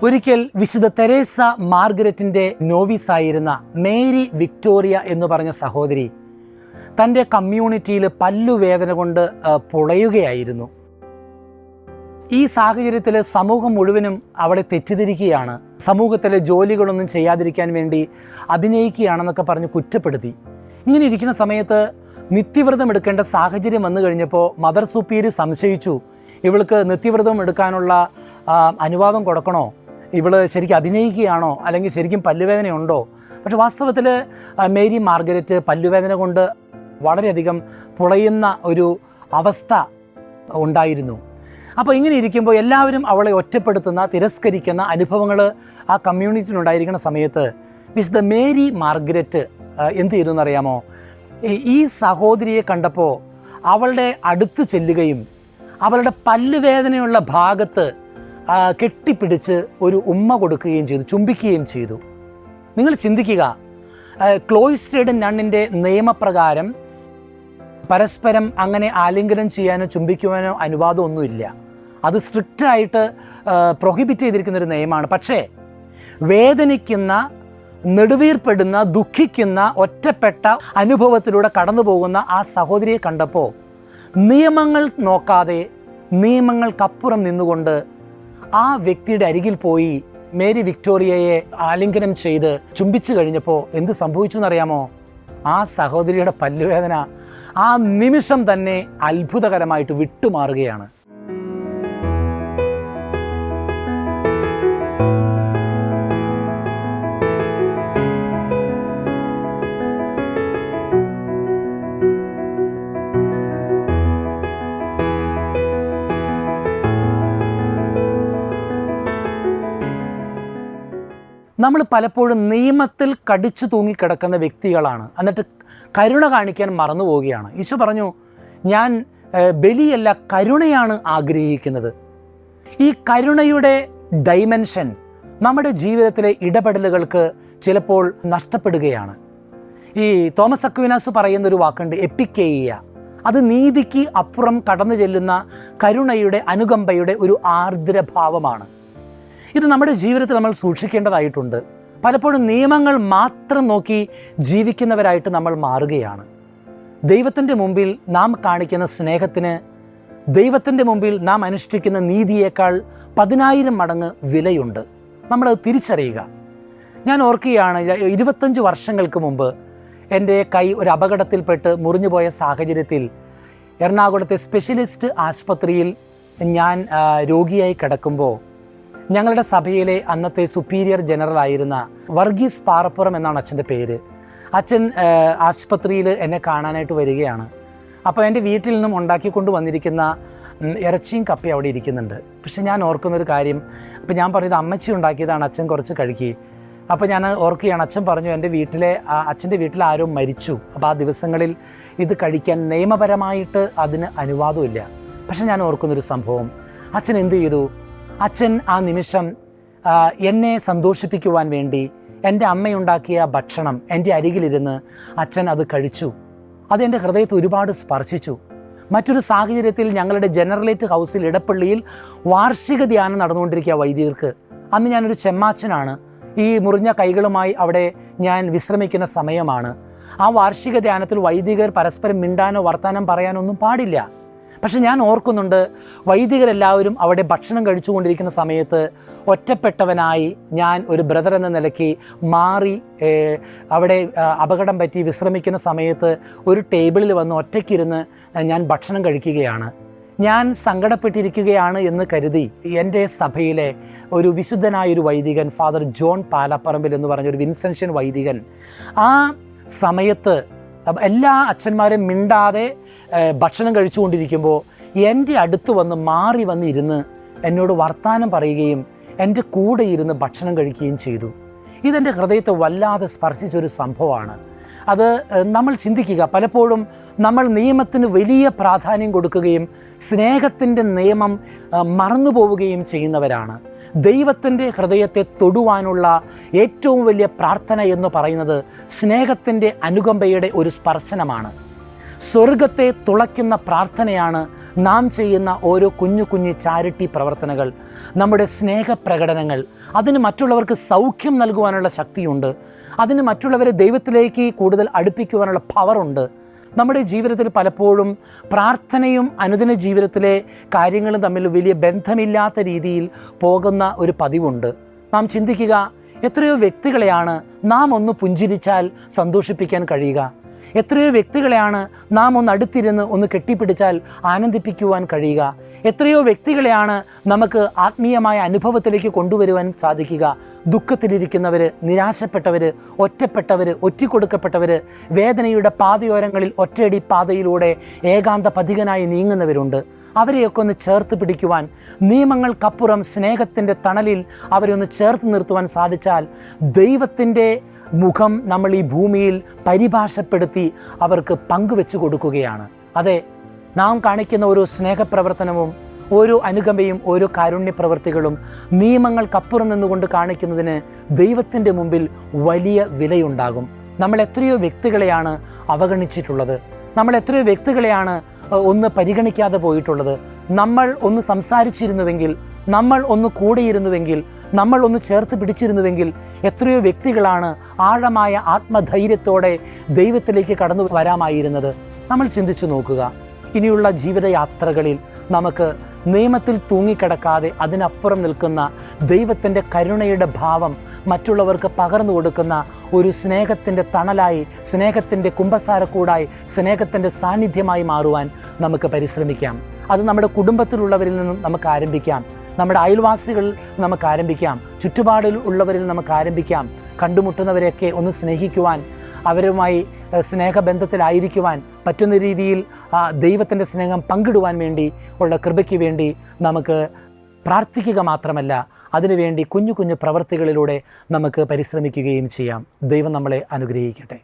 ഒരിക്കൽ വിശുദ്ധ Teresa മാർഗരറ്റിൻ്റെ നോവിസായിരുന്ന Mary Victoria എന്ന് പറഞ്ഞ സഹോദരി തൻ്റെ കമ്മ്യൂണിറ്റിയിൽ പല്ലുവേദന കൊണ്ട് പുളയുകയായിരുന്നു. ഈ സാഹചര്യത്തിൽ സമൂഹം മുഴുവനും അവളെ തെറ്റിദ്ധരിക്കുകയാണ്. സമൂഹത്തിലെ ജോലികളൊന്നും ചെയ്യാതിരിക്കാൻ വേണ്ടി അഭിനയിക്കുകയാണെന്നൊക്കെ പറഞ്ഞ് കുറ്റപ്പെടുത്തി. ഇങ്ങനെ ഇരിക്കുന്ന സമയത്ത് നിത്യവ്രതം എടുക്കേണ്ട സാഹചര്യം വന്നു കഴിഞ്ഞപ്പോൾ മദർ സുപ്പീരിയർ സംശയിച്ചു, ഇവൾക്ക് നിത്യവ്രതം എടുക്കാനുള്ള അനുവാദം കൊടുക്കണോ, ഇവൾ ശരിക്കും അഭിനയിക്കുകയാണോ, അല്ലെങ്കിൽ ശരിക്കും പല്ലുവേദനയുണ്ടോ? പക്ഷെ വാസ്തവത്തിൽ മേരി മാർഗരറ്റ് പല്ലുവേദന കൊണ്ട് വളരെയധികം പുളയുന്ന ഒരു അവസ്ഥ ഉണ്ടായിരുന്നു. അപ്പോൾ ഇങ്ങനെ ഇരിക്കുമ്പോൾ എല്ലാവരും അവളെ ഒറ്റപ്പെടുത്തുന്ന, തിരസ്കരിക്കുന്ന അനുഭവങ്ങൾ ആ കമ്മ്യൂണിറ്റിയിലുണ്ടായിരിക്കുന്ന സമയത്ത് വിശുദ്ധ മേരി മാർഗരറ്റ് എന്ത് ചെയ്തു എന്നറിയാമോ? ഈ സഹോദരിയെ കണ്ടപ്പോൾ അവളുടെ അടുത്ത് ചെല്ലുകയും അവളുടെ പല്ലുവേദനയുള്ള ഭാഗത്ത് കെട്ടിപ്പിടിച്ച് ഒരു ഉമ്മ കൊടുക്കുകയും ചെയ്തു, ചുംബിക്കുകയും ചെയ്തു. നിങ്ങൾ ചിന്തിക്കുക, ക്ലോയിസ്റ്റേഡ് നണ്ണിൻ്റെ നിയമപ്രകാരം പരസ്പരം അങ്ങനെ ആലിംഗനം ചെയ്യാനോ ചുംബിക്കുവാനോ അനുവാദമൊന്നുമില്ല. അത് സ്ട്രിക്റ്റായിട്ട് പ്രൊഹിബിറ്റ് ചെയ്തിരിക്കുന്നൊരു നിയമമാണ്. പക്ഷേ വേദനിക്കുന്ന, നെടുവീർപ്പെടുന്ന, ദുഃഖിക്കുന്ന, ഒറ്റപ്പെട്ട അനുഭവത്തിലൂടെ കടന്നു പോകുന്ന ആ സഹോദരിയെ കണ്ടപ്പോൾ നിയമങ്ങൾ നോക്കാതെ നിയമങ്ങൾക്കപ്പുറം നിന്നുകൊണ്ട് ആ വ്യക്തിയുടെ അരികിൽ പോയി മേരി വിക്ടോറിയയെ ആലിംഗനം ചെയ്ത് ചുംബിച്ചു കഴിഞ്ഞപ്പോൾ എന്ത് സംഭവിച്ചു എന്നറിയാമോ? ആ സഹോദരിയുടെ പല്ലുവേദന ആ നിമിഷം തന്നെ അത്ഭുതകരമായിട്ട് വിട്ടുമാറുകയാണ്. നമ്മൾ പലപ്പോഴും നിയമത്തിൽ കടിച്ചു തൂങ്ങിക്കിടക്കുന്ന വ്യക്തികളാണ്, എന്നിട്ട് കരുണ കാണിക്കാൻ മറന്നു പോവുകയാണ്. ഈശോ പറഞ്ഞു, ഞാൻ ബലിയല്ല കരുണയാണ് ആഗ്രഹിക്കുന്നത്. ഈ കരുണയുടെ ഡൈമെൻഷൻ നമ്മുടെ ജീവിതത്തിലെ ഇടപെടലുകൾക്ക് ചിലപ്പോൾ നഷ്ടപ്പെടുകയാണ്. ഈ തോമസ് അക്വിനാസ് പറയുന്നൊരു വാക്കുണ്ട്, എപ്പിക്കേയ. അത് നീതിക്ക് അപ്പുറം കടന്നു ചെല്ലുന്ന കരുണയുടെ, അനുകമ്പയുടെ ഒരു ആർദ്രഭാവമാണ്. ഇത് നമ്മുടെ ജീവിതത്തിൽ നമ്മൾ സൂക്ഷിക്കേണ്ടതായിട്ടുണ്ട്. പലപ്പോഴും നിയമങ്ങൾ മാത്രം നോക്കി ജീവിക്കുന്നവരായിട്ട് നമ്മൾ മാറുകയാണ്. ദൈവത്തിൻ്റെ മുമ്പിൽ നാം കാണിക്കുന്ന സ്നേഹത്തിന്, ദൈവത്തിൻ്റെ മുമ്പിൽ നാം അനുഷ്ഠിക്കുന്ന നീതിയേക്കാൾ 10,000 മടങ്ങ് വിലയുണ്ട്. നമ്മളത് തിരിച്ചറിയുക. ഞാൻ ഓർക്കുകയാണ്, 25 വർഷങ്ങൾക്ക് മുമ്പ് എൻ്റെ കൈ ഒരു അപകടത്തിൽപ്പെട്ട് മുറിഞ്ഞുപോയ സാഹചര്യത്തിൽ എറണാകുളത്തെ സ്പെഷ്യലിസ്റ്റ് ആശുപത്രിയിൽ ഞാൻ രോഗിയായി കിടക്കുമ്പോൾ ഞങ്ങളുടെ സഭയിലെ അന്നത്തെ സുപ്പീരിയർ ജനറൽ ആയിരുന്ന വർഗീസ് പാറപ്പുറം എന്നാണ് അച്ഛൻ്റെ പേര്. അച്ഛൻ ആശുപത്രിയിൽ എന്നെ കാണാനായിട്ട് വരികയാണ്. അപ്പോൾ എൻ്റെ വീട്ടിൽ നിന്നും ഉണ്ടാക്കിക്കൊണ്ട് വന്നിരിക്കുന്ന ഇറച്ചിയും കപ്പയും അവിടെ ഇരിക്കുന്നുണ്ട്. പക്ഷെ ഞാൻ ഓർക്കുന്നൊരു കാര്യം, അപ്പോൾ ഞാൻ പറഞ്ഞത് അമ്മച്ചി ഉണ്ടാക്കിയതാണ്, അച്ഛൻ കുറച്ച് കഴിക്കുക. അപ്പോൾ ഞാൻ ഓർക്കുകയാണ്, അച്ഛൻ പറഞ്ഞു അച്ഛൻ്റെ വീട്ടിൽ ആരോ മരിച്ചു. അപ്പോൾ ആ ദിവസങ്ങളിൽ ഇത് കഴിക്കാൻ നിയമപരമായിട്ട് അതിന് അനുവാദമില്ല. പക്ഷെ ഞാൻ ഓർക്കുന്നൊരു സംഭവം, അച്ഛൻ എന്ത് ചെയ്തു? അച്ഛൻ ആ നിമിഷം എന്നെ സന്തോഷിപ്പിക്കുവാൻ വേണ്ടി എൻ്റെ അമ്മയുണ്ടാക്കിയ ഭക്ഷണം എൻ്റെ അരികിലിരുന്ന് അച്ഛൻ അത് കഴിച്ചു. അതെൻ്റെ ഹൃദയത്തെ ഒരുപാട് സ്പർശിച്ചു. മറ്റൊരു സാഹചര്യത്തിൽ ഞങ്ങളുടെ ജനറലേറ്റ് ഹൗസിൽ ഇടപ്പള്ളിയിൽ വാർഷിക ധ്യാനം നടന്നുകൊണ്ടിരിക്കുക വൈദികർക്ക്. അന്ന് ഞാനൊരു ചെമ്മാച്ചനാണ്. ഈ മുറിഞ്ഞ കൈകളുമായി അവിടെ ഞാൻ വിശ്രമിക്കുന്ന സമയമാണ്. ആ വാർഷിക ധ്യാനത്തിൽ വൈദികർ പരസ്പരം മിണ്ടാനോ വർത്താനം പറയാനോ ഒന്നും പാടില്ല. പക്ഷെ ഞാൻ ഓർക്കുന്നുണ്ട്, വൈദികരെല്ലാവരും അവിടെ ഭക്ഷണം കഴിച്ചുകൊണ്ടിരിക്കുന്ന സമയത്ത് ഒറ്റപ്പെട്ടവനായി ഞാൻ ഒരു ബ്രദർ എന്ന നിലയ്ക്ക് മാറി അവിടെ അപകടം പറ്റി വിശ്രമിക്കുന്ന സമയത്ത് ഒരു ടേബിളിൽ വന്ന് ഒറ്റയ്ക്കിരുന്ന് ഞാൻ ഭക്ഷണം കഴിക്കുകയാണ്. ഞാൻ സങ്കടപ്പെട്ടിരിക്കുകയാണ് എന്ന് കരുതി എൻ്റെ സഭയിലെ ഒരു വിശുദ്ധനായൊരു വൈദികൻ, ഫാദർ ജോൺ പാലപ്പറമ്പിൽ എന്ന് പറഞ്ഞൊരു വിൻസെൻഷ്യൻ വൈദികൻ, ആ സമയത്ത് എല്ലാ അച്ഛന്മാരും മിണ്ടാതെ ഭക്ഷണം കഴിച്ചുകൊണ്ടിരിക്കുമ്പോൾ എൻ്റെ അടുത്ത് വന്ന് മാറി വന്നിരുന്ന് എന്നോട് വർത്താനം പറയുകയും എൻ്റെ കൂടെ ഇരുന്ന് ഭക്ഷണം കഴിക്കുകയും ചെയ്തു. ഇതെൻ്റെ ഹൃദയത്തെ വല്ലാതെ സ്പർശിച്ചൊരു സംഭവമാണ്. അത് നമ്മൾ ചിന്തിക്കുക, പലപ്പോഴും നമ്മൾ നിയമത്തിന് വലിയ പ്രാധാന്യം കൊടുക്കുകയും സ്നേഹത്തിൻ്റെ നിയമം മറന്നു പോവുകയും ചെയ്യുന്നവരാണ്. ദൈവത്തിൻ്റെ ഹൃദയത്തെ തൊടുവാനുള്ള ഏറ്റവും വലിയ പ്രാർത്ഥന എന്ന് പറയുന്നത് സ്നേഹത്തിൻ്റെ അനുകമ്പയുടെ ഒരു സ്പർശനമാണ്. സ്വർഗത്തെ തുളയ്ക്കുന്ന പ്രാർത്ഥനയാണ് നാം ചെയ്യുന്ന ഓരോ കുഞ്ഞു കുഞ്ഞു ചാരിറ്റി പ്രവർത്തനങ്ങൾ, നമ്മുടെ സ്നേഹപ്രകടനങ്ങൾ. അതിന് മറ്റുള്ളവർക്ക് സൗഖ്യം നൽകുവാനുള്ള ശക്തിയുണ്ട്. അതിന് മറ്റുള്ളവരെ ദൈവത്തിലേക്ക് കൂടുതൽ അടുപ്പിക്കുവാനുള്ള പവറുണ്ട്. നമ്മുടെ ജീവിതത്തിൽ പലപ്പോഴും പ്രാർത്ഥനയും അനുദിന ജീവിതത്തിലെ കാര്യങ്ങളും തമ്മിൽ വലിയ ബന്ധമില്ലാത്ത രീതിയിൽ പോകുന്ന ഒരു പതിവുണ്ട്. നാം ചിന്തിക്കുക, എത്രയോ വ്യക്തികളെയാണ് നാം ഒന്ന് പുഞ്ചിരിച്ചാൽ സന്തോഷിപ്പിക്കാൻ കഴിയുക, എത്രയോ വ്യക്തികളെയാണ് നാം ഒന്ന് അടുത്തിരുന്ന് ഒന്ന് കെട്ടിപ്പിടിച്ചാൽ ആനന്ദിപ്പിക്കുവാൻ കഴിയുക, എത്രയോ വ്യക്തികളെയാണ് നമുക്ക് ആത്മീയമായ അനുഭവത്തിലേക്ക് കൊണ്ടുവരുവാൻ സാധിക്കുക. ദുഃഖത്തിലിരിക്കുന്നവർ, നിരാശപ്പെട്ടവർ, ഒറ്റപ്പെട്ടവർ, ഒറ്റിക്കൊടുക്കപ്പെട്ടവർ, വേദനയുടെ പാതയോരങ്ങളിൽ ഒറ്റയടി പാതയിലൂടെ ഏകാന്ത പഥികനായി നീങ്ങുന്നവരുണ്ട്. അവരെയൊക്കെ ഒന്ന് ചേർത്ത് പിടിക്കുവാൻ, നിയമങ്ങൾക്കപ്പുറം സ്നേഹത്തിൻ്റെ തണലിൽ അവരെ ഒന്ന് ചേർത്ത് നിർത്തുവാൻ സാധിച്ചാൽ ദൈവത്തിൻ്റെ മുഖം നമ്മൾ ഈ ഭൂമിയിൽ പരിഭാഷപ്പെടുത്തി അവർക്ക് പങ്കുവെച്ചു കൊടുക്കുകയാണ്. അതെ, നാം കാണിക്കുന്ന ഓരോ സ്നേഹപ്രവർത്തനവും, ഓരോ അനുകമ്പയും, ഓരോ കാരുണ്യ പ്രവൃത്തികളും നിയമങ്ങൾക്കപ്പുറം നിന്നുകൊണ്ട് കാണിക്കുന്നതിന് ദൈവത്തിൻ്റെ മുമ്പിൽ വലിയ വിലയുണ്ടാകും. നമ്മൾ എത്രയോ വ്യക്തികളെയാണ് അവഗണിച്ചിട്ടുള്ളത്, നമ്മൾ എത്രയോ വ്യക്തികളെയാണ് ഒന്ന് പരിഗണിക്കാതെ പോയിട്ടുള്ളത്. നമ്മൾ ഒന്ന് സംസാരിച്ചിരുന്നുവെങ്കിൽ, നമ്മൾ ഒന്ന് കൂടെയിരുന്നുവെങ്കിൽ, നമ്മൾ ഒന്ന് ചേർത്ത് പിടിച്ചിരുന്നുവെങ്കിൽ എത്രയോ വ്യക്തികളാണ് ആഴമായ ആത്മധൈര്യത്തോടെ ദൈവത്തിലേക്ക് കടന്നു വരാമായിരുന്നത്. നമ്മൾ ചിന്തിച്ചു നോക്കുക. ഇനിയുള്ള ജീവിതയാത്രകളിൽ നമുക്ക് നിയമത്തിൽ തൂങ്ങിക്കിടക്കാതെ അതിനപ്പുറം നിൽക്കുന്ന ദൈവത്തിൻ്റെ കരുണയുടെ ഭാവം മറ്റുള്ളവർക്ക് പകർന്നു കൊടുക്കുന്ന ഒരു സ്നേഹത്തിൻ്റെ തണലായി, സ്നേഹത്തിൻ്റെ കുമ്പസാരക്കൂടായി, സ്നേഹത്തിൻ്റെ സാന്നിധ്യമായി മാറുവാൻ നമുക്ക് പരിശ്രമിക്കാം. അത് നമ്മുടെ കുടുംബത്തിലുള്ളവരിൽ നിന്നും നമുക്ക് ആരംഭിക്കാം, നമ്മുടെ അയൽവാസികളിൽ നമുക്ക് ആരംഭിക്കാം, ചുറ്റുപാടിൽ ഉള്ളവരിൽ നമുക്ക് ആരംഭിക്കാം. കണ്ടുമുട്ടുന്നവരെയൊക്കെ ഒന്ന് സ്നേഹിക്കുവാൻ, അവരുമായി സ്നേഹബന്ധത്തിലായിരിക്കുവാൻ പറ്റുന്ന രീതിയിൽ ദൈവത്തിൻ്റെ സ്നേഹം പങ്കിടുവാൻ വേണ്ടി ഉള്ള കൃപയ്ക്ക് വേണ്ടി നമുക്ക് പ്രാർത്ഥിക്കുക മാത്രമല്ല, അതിനുവേണ്ടി കുഞ്ഞു കുഞ്ഞു പ്രവൃത്തികളിലൂടെ നമുക്ക് പരിശ്രമിക്കുകയും ചെയ്യാം. ദൈവം നമ്മളെ അനുഗ്രഹിക്കട്ടെ.